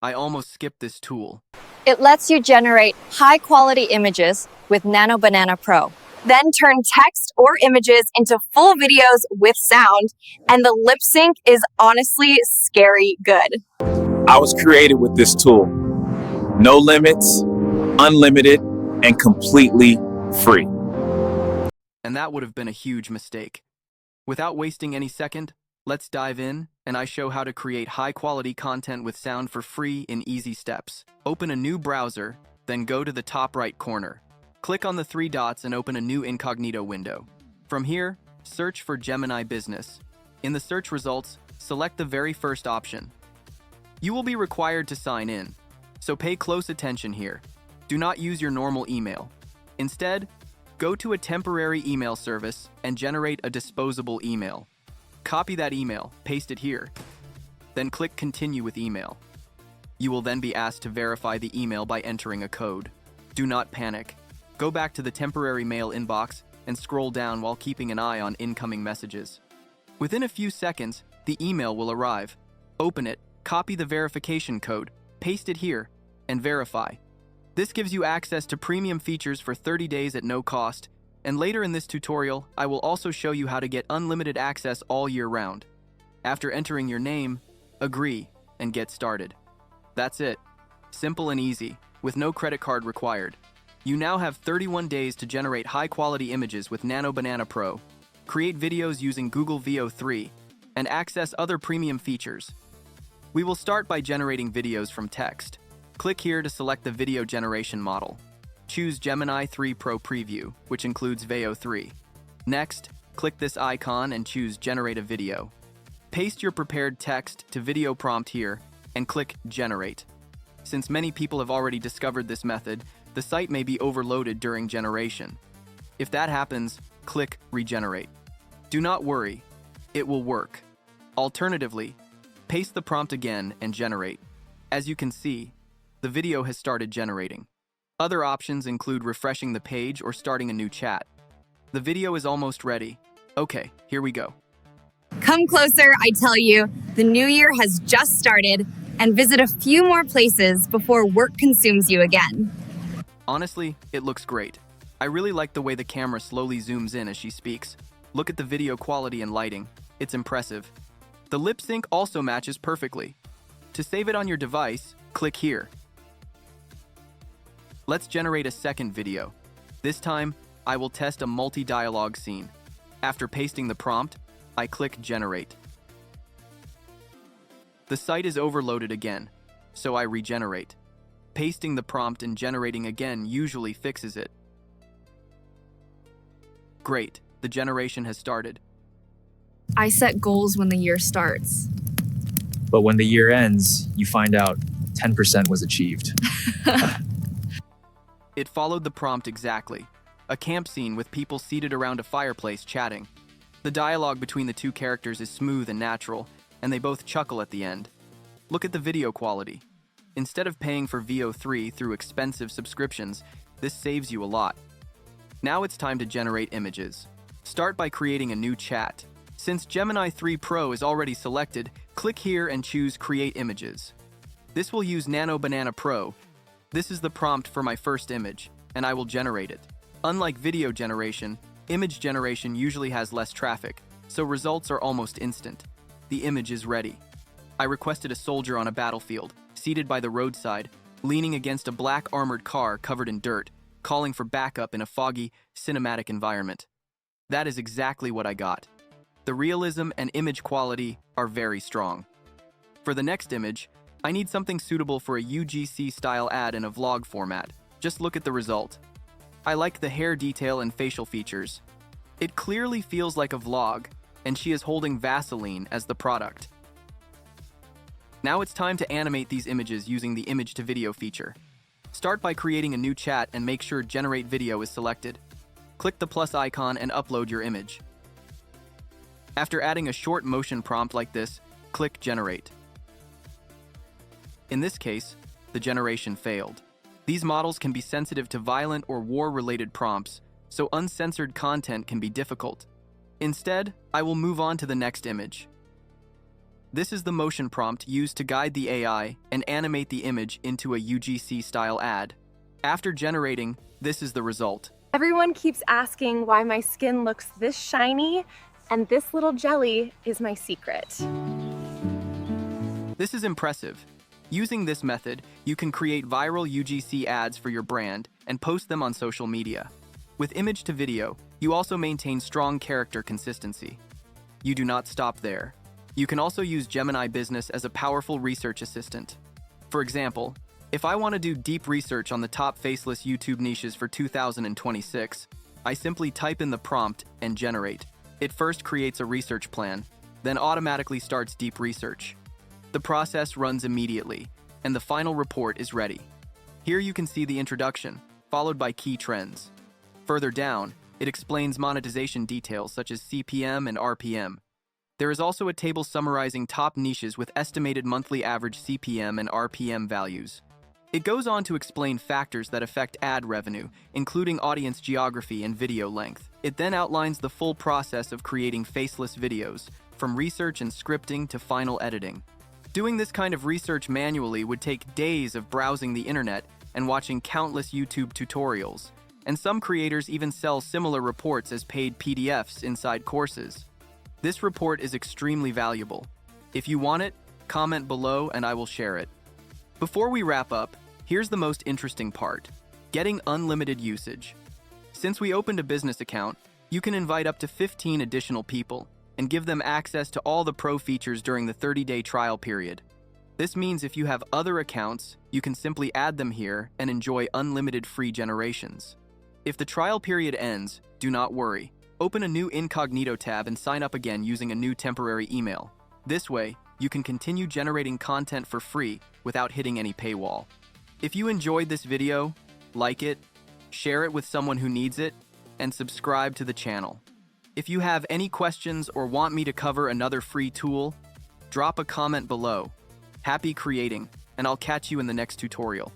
I almost skipped this tool. It lets you generate high-quality images with Nano Banana Pro. Then turn text or images into full videos with sound, and the lip sync is honestly scary good. I was created with this tool. No limits, unlimited, and completely free. And that would have been a huge mistake. Without wasting any second, let's dive in, and I show how to create high-quality content with sound for free in easy steps. Open a new browser, then go to the top right corner. Click on the three dots and open a new incognito window. From here, search for Gemini Business. In the search results, select the very first option. You will be required to sign in, so pay close attention here. Do not use your normal email. Instead, go to a temporary email service and generate a disposable email. Copy that email, paste it here, then click Continue with Email. You will then be asked to verify the email by entering a code. Do not panic. Go back to the temporary mail inbox and scroll down while keeping an eye on incoming messages. Within a few seconds, the email will arrive. Open it, copy the verification code, paste it here, and verify. This gives you access to premium features for 30 days at no cost, and later in this tutorial, I will also show you how to get unlimited access all year round. After entering your name, agree, and get started. That's it. Simple and easy, with no credit card required. You now have 31 days to generate high-quality images with Nano Banana Pro, create videos using Google Veo 3, and access other premium features. We will start by generating videos from text. Click here to select the video generation model. Choose Gemini 3 Pro Preview, which includes Veo 3. Next, click this icon and choose Generate a Video. Paste your prepared text to video prompt here and click Generate. Since many people have already discovered this method, the site may be overloaded during generation. If that happens, click Regenerate. Do not worry, it will work. Alternatively, paste the prompt again and generate. As you can see, the video has started generating. Other options include refreshing the page or starting a new chat. The video is almost ready. Okay, here we go. Come closer, I tell you. The new year has just started, and visit a few more places before work consumes you again. Honestly, it looks great. I really like the way the camera slowly zooms in as she speaks. Look at the video quality and lighting. It's impressive. The lip sync also matches perfectly. To save it on your device, click here. Let's generate a second video. This time, I will test a multi-dialogue scene. After pasting the prompt, I click Generate. The site is overloaded again, so I regenerate. Pasting the prompt and generating again usually fixes it. Great, the generation has started. I set goals when the year starts. But when the year ends, you find out 10% was achieved. It followed the prompt exactly. A camp scene with people seated around a fireplace chatting. The dialogue between the two characters is smooth and natural, and they both chuckle at the end. Look at the video quality. Instead of paying for Veo 3 through expensive subscriptions, this saves you a lot. Now it's time to generate images. Start by creating a new chat. Since Gemini 3 Pro is already selected, click here and choose Create Images. This will use Nano Banana Pro. This is the prompt for my first image, and I will generate it. Unlike video generation, image generation usually has less traffic, so results are almost instant. The image is ready. I requested a soldier on a battlefield, seated by the roadside, leaning against a black armored car covered in dirt, calling for backup in a foggy, cinematic environment. That is exactly what I got. The realism and image quality are very strong. For the next image, I need something suitable for a UGC-style ad in a vlog format. Just look at the result. I like the hair detail and facial features. It clearly feels like a vlog, and she is holding Vaseline as the product. Now it's time to animate these images using the image-to-video feature. Start by creating a new chat and make sure Generate Video is selected. Click the plus icon and upload your image. After adding a short motion prompt like this, click Generate. In this case, the generation failed. These models can be sensitive to violent or war-related prompts, so uncensored content can be difficult. Instead, I will move on to the next image. This is the motion prompt used to guide the AI and animate the image into a UGC-style ad. After generating, this is the result. Everyone keeps asking why my skin looks this shiny, and this little jelly is my secret. This is impressive. Using this method, you can create viral UGC ads for your brand and post them on social media. With image to video, you also maintain strong character consistency. You do not stop there. You can also use Gemini Business as a powerful research assistant. For example, if I want to do deep research on the top faceless YouTube niches for 2026, I simply type in the prompt and generate. It first creates a research plan, then automatically starts deep research. The process runs immediately, and the final report is ready. Here you can see the introduction, followed by key trends. Further down, it explains monetization details such as CPM and RPM. There is also a table summarizing top niches with estimated monthly average CPM and RPM values. It goes on to explain factors that affect ad revenue, including audience geography and video length. It then outlines the full process of creating faceless videos, from research and scripting to final editing. Doing this kind of research manually would take days of browsing the internet and watching countless YouTube tutorials, and some creators even sell similar reports as paid PDFs inside courses. This report is extremely valuable. If you want it, comment below and I will share it. Before we wrap up, here's the most interesting part: getting unlimited usage. Since we opened a business account, you can invite up to 15 additional people and give them access to all the pro features during the 30-day trial period. This means if you have other accounts, you can simply add them here and enjoy unlimited free generations. If the trial period ends, do not worry. Open a new incognito tab and sign up again using a new temporary email. This way, you can continue generating content for free without hitting any paywall. If you enjoyed this video, like it, share it with someone who needs it, and subscribe to the channel. If you have any questions or want me to cover another free tool, drop a comment below. Happy creating, and I'll catch you in the next tutorial.